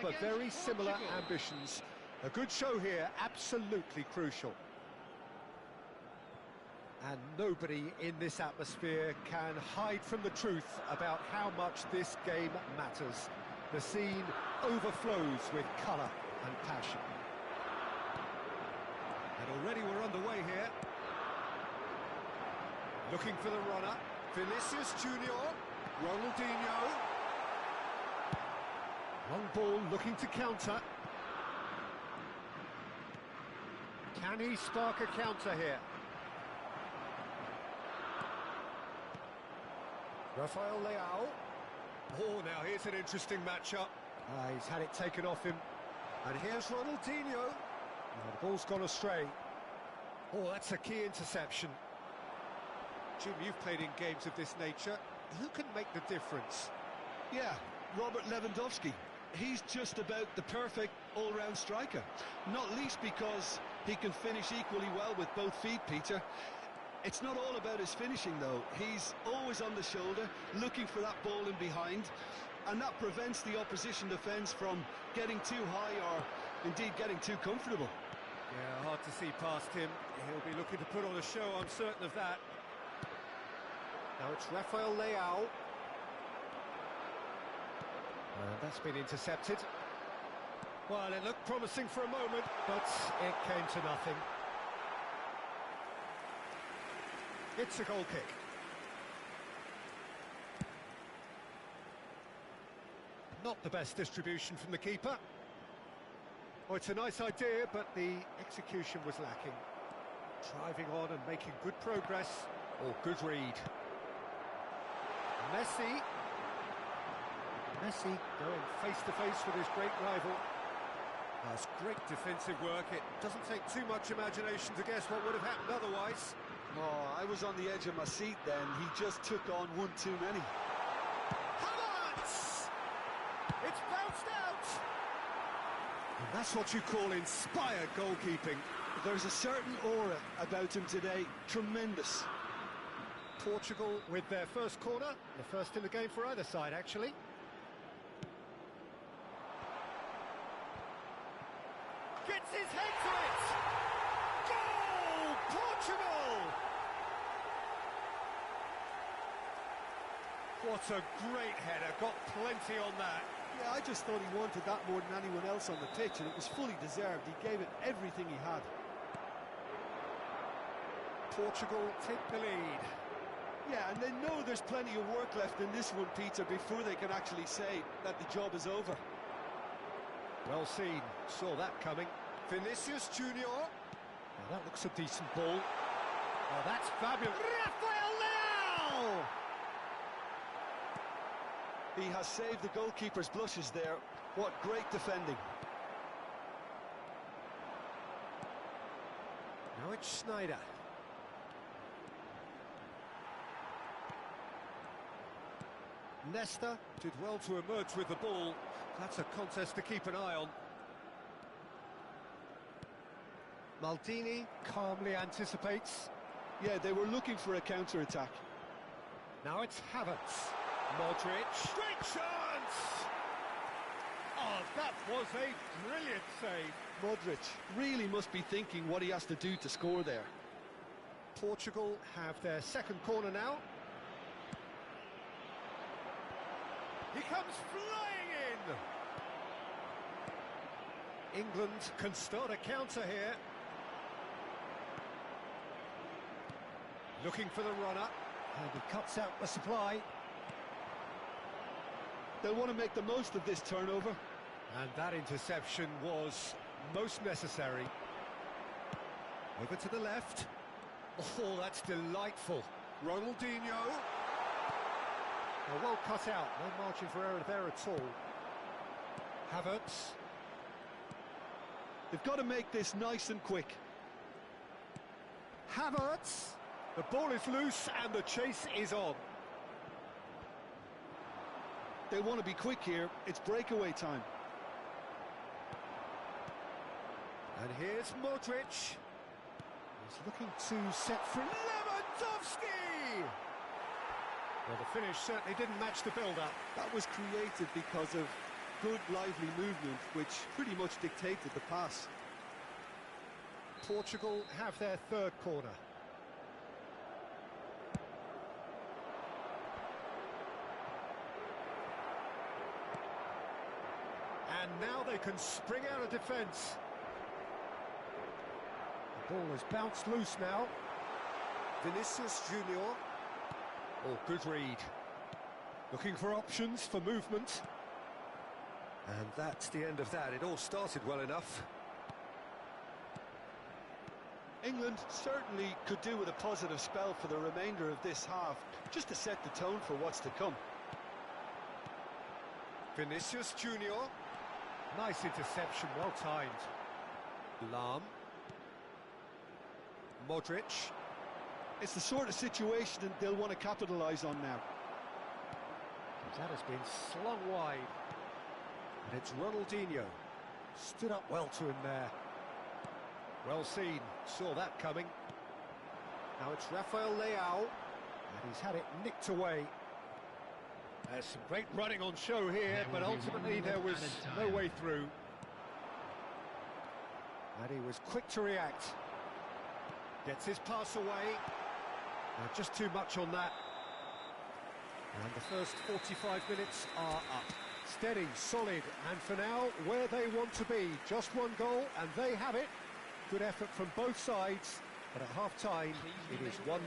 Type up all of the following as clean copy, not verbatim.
but very similar ambitions. A good show here, absolutely crucial. And nobody in this atmosphere can hide from the truth about how much this game matters. The scene overflows with colour and passion. And already we're underway here. Looking for the runner. Vinicius Junior. Ronaldinho. Long ball looking to counter. Can he spark a counter here? Rafael Leao. Oh, now here's an interesting matchup. He's had it taken off him. And here's Ronaldinho. Now the ball's gone astray. Oh, that's a key interception. Jim, you've played in games of this nature. Who can make the difference? Yeah, Robert Lewandowski. He's just about the perfect all-round striker. Not least because he can finish equally well with both feet, Peter. It's not all about his finishing, though. He's always on the shoulder, looking for that ball in behind, and that prevents the opposition defence from getting too high or, indeed, getting too comfortable. Yeah, hard to see past him. He'll be looking to put on a show, I'm certain of that. Now it's Rafael Leao. That's been intercepted. Well, it looked promising for a moment, but it came to nothing. It's a goal kick. Not the best distribution from the keeper. Oh, it's a nice idea, but the execution was lacking. Driving on and making good progress. Oh, good read. Messi going face-to-face with his great rival. That's great defensive work. It doesn't take too much imagination to guess what would have happened otherwise. Oh, I was on the edge of my seat then. He just took on one too many. Havertz! It's bounced out! And that's what you call inspired goalkeeping. There's a certain aura about him today. Tremendous. Portugal with their first corner. The first in the game for either side, actually. Gets his head to it! Goal! Portugal! What a great header, got plenty on that. Yeah, I just thought he wanted that more than anyone else on the pitch, and it was fully deserved. He gave it everything he had. Portugal take the lead. Yeah, and they know there's plenty of work left in this one, Peter, before they can actually say that the job is over. Well seen, saw that coming. Vinicius Junior. Now that looks a decent ball. Oh, that's fabulous. Rafael Leao! He has saved the goalkeeper's blushes there. What great defending. Now it's Sneijder. Nesta did well to emerge with the ball. That's a contest to keep an eye on. Maldini calmly anticipates. Yeah, they were looking for a counter-attack. Now it's Havertz. Modric. Great chance! Oh, that was a brilliant save. Modric really must be thinking what he has to do to score there. Portugal have their second corner now. He comes flying in! England can start a counter here. Looking for the runner. And he cuts out the supply. They'll want to make the most of this turnover. And that interception was most necessary. Over to the left. Oh, that's delightful. Ronaldinho. Oh, well cut out, no margin for error there at all. Havertz. They've got to make this nice and quick. Havertz. The ball is loose and the chase is on. They want to be quick here. It's breakaway time. And here's Modric. He's looking to set free. Lewandowski! Well, the finish certainly didn't match the build-up. That was created because of good, lively movement, which pretty much dictated the pass. Portugal have their third corner. And now they can spring out of defence. The ball has bounced loose now. Vinicius Junior. Oh, good read. Looking for options for movement. And that's the end of that. It all started well enough. England certainly could do with a positive spell for the remainder of this half, just to set the tone for what's to come. Vinicius Junior. Nice interception, well timed. Lahm. Modric. It's the sort of situation that they'll want to capitalise on now. That has been slung wide. And it's Ronaldinho. Stood up well to him there. Well seen, saw that coming. Now it's Rafael Leao. And he's had it nicked away. There's some great running on show here, but ultimately there was no way through. And he was quick to react. Gets his pass away. Now just too much on that. And the first 45 minutes are up. Steady, solid, and for now, where they want to be. Just one goal, and they have it. Good effort from both sides, but at half-time, it is 1-0.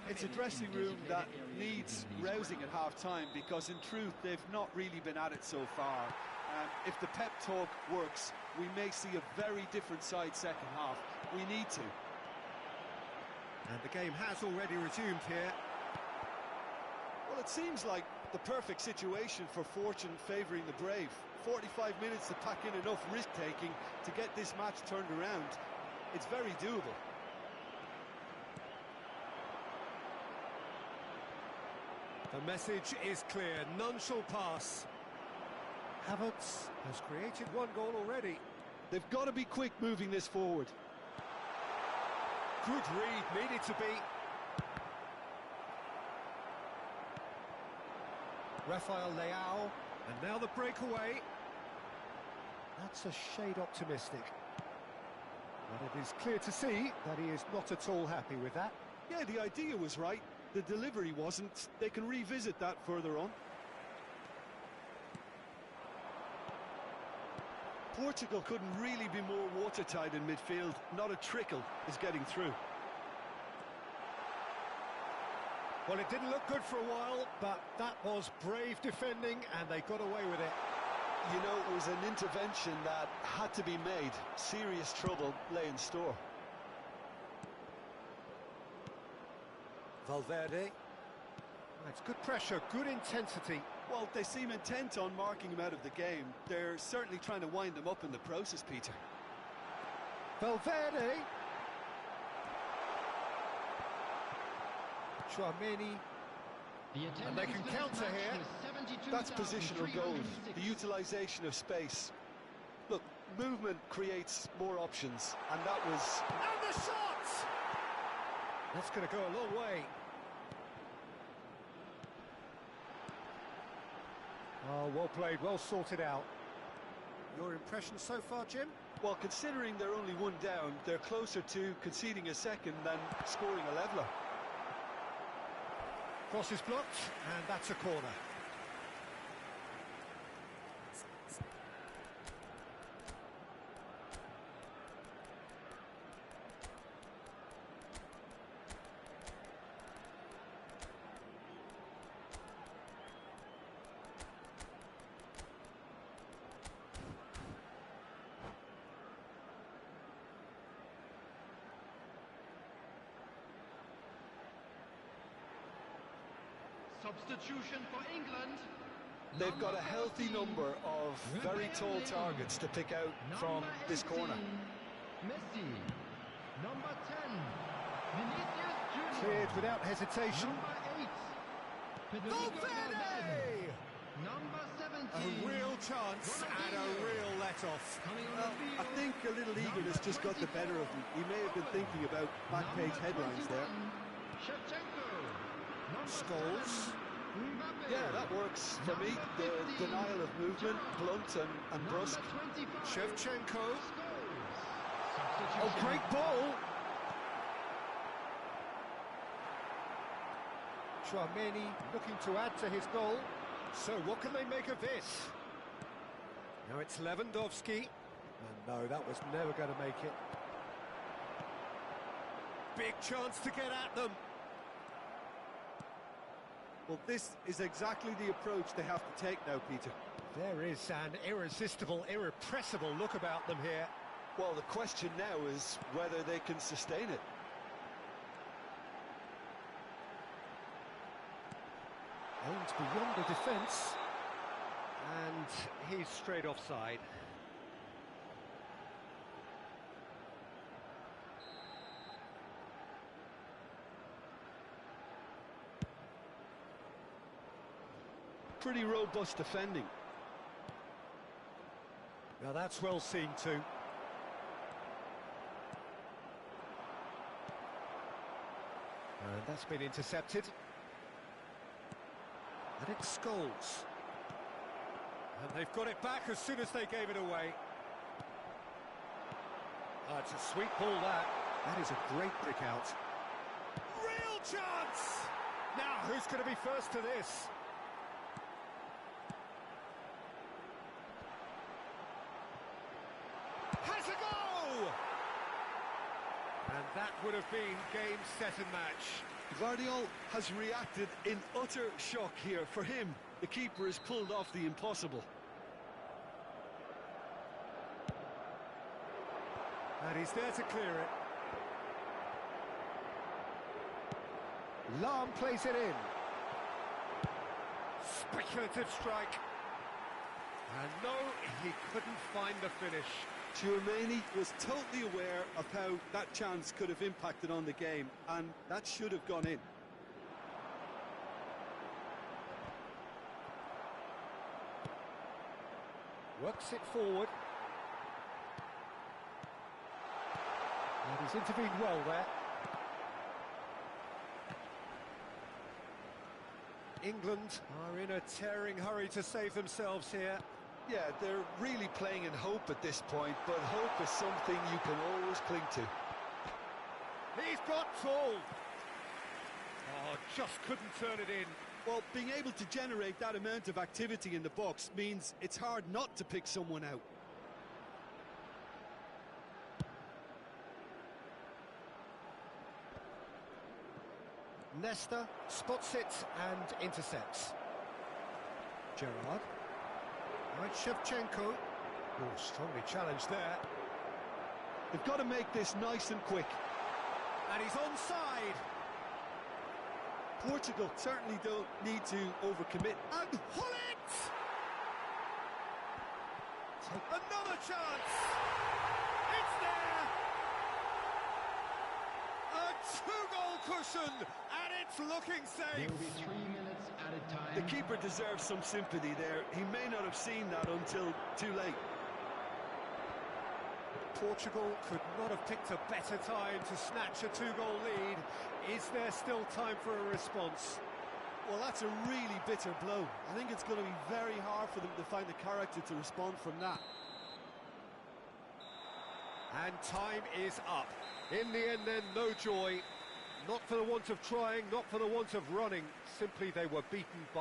It's a dressing room that needs rousing at half-time, because in truth, they've not really been at it so far. If the pep talk works, we may see a very different side second half. We need to. And the game has already resumed here. Well, it seems like the perfect situation for fortune favouring the brave. 45 minutes to pack in enough risk-taking to get this match turned around. It's very doable. The message is clear, none shall pass. Havertz has created one goal already. They've got to be quick moving this forward. Good read, needed to be. Rafael Leao, and now the breakaway. That's a shade optimistic. But it is clear to see that he is not at all happy with that. Yeah, the idea was right. The delivery wasn't. They can revisit that further on. Portugal couldn't really be more watertight in midfield. Not a trickle is getting through. Well, it didn't look good for a while, but that was brave defending, and they got away with it. You know, it was an intervention that had to be made. Serious trouble lay in store. Valverde. That's good pressure, good intensity. Well, they seem intent on marking him out of the game. They're certainly trying to wind him up in the process, Peter. Valverde. Chouameni. And they can counter here. That's positional gold, the utilisation of space. Look, movement creates more options, and that was... And the shot! That's going to go a long way. Oh, well played, well sorted out. Your impression so far, Jim? Well, considering they're only one down, they're closer to conceding a second than scoring a leveller. Cross is blocked, and that's a corner. Substitution for England. They've got a healthy number of very tall targets to pick out from this corner. Messi. Number 10. Vinicius Junior. Cleared without hesitation. Number 8. Valverde! Number 17. A real chance and a real let-off. I think a little eagerness just got the better of him. He may have been thinking about back page headlines there. Shevchenko. Scholes. Mbappe. Yeah, that works for me. Number The 15, denial of movement, blunt and Number brusque. 25, Shevchenko. scores. Oh, great ball! Chouameni looking to add to his goal. So what can they make of this? Now it's Lewandowski. And no, that was never going to make it. Big chance to get at them. Well, this is exactly the approach they have to take now, Peter. There is an irresistible, irrepressible look about them here. Well, the question now is whether they can sustain it. Aimed beyond the defence. And he's straight offside. Pretty robust defending. Now that's well seen too. And that's been intercepted. And it's Scholes. And they've got it back as soon as they gave it away. It's a sweet ball, that. That is a great brick out. Real chance! Now, who's going to be first to this? Has a go! And that would have been game, set and match. Guardiola has reacted in utter shock here. For him, the keeper has pulled off the impossible. And he's there to clear it. Lahm plays it in. Speculative strike. And no, he couldn't find the finish. Chouameni was totally aware of how that chance could have impacted on the game, and that should have gone in. Works it forward. And he's intervened well there. England are in a tearing hurry to save themselves here. Yeah, they're really playing in hope at this point, but hope is something you can always cling to. He's got full. Oh, just couldn't turn it in. Well, being able to generate that amount of activity in the box means it's hard not to pick someone out. Nesta spots it and intercepts. Gerrard. Right, Shevchenko. Oh, strongly challenged there. They've got to make this nice and quick. And he's onside. Portugal certainly don't need to overcommit. And Hullet! Another chance! It's there! A two-goal cushion, and it's looking safe. There will be 3 minutes added time. The keeper deserves some sympathy there. He may not have seen that until too late. Portugal could not have picked a better time to snatch a two-goal lead. Is there still time for a response? Well, that's a really bitter blow. I think it's going to be very hard for them to find the character to respond from that. And time is up. In the end then, no joy. Not for the want of trying, not for the want of running. Simply they were beaten by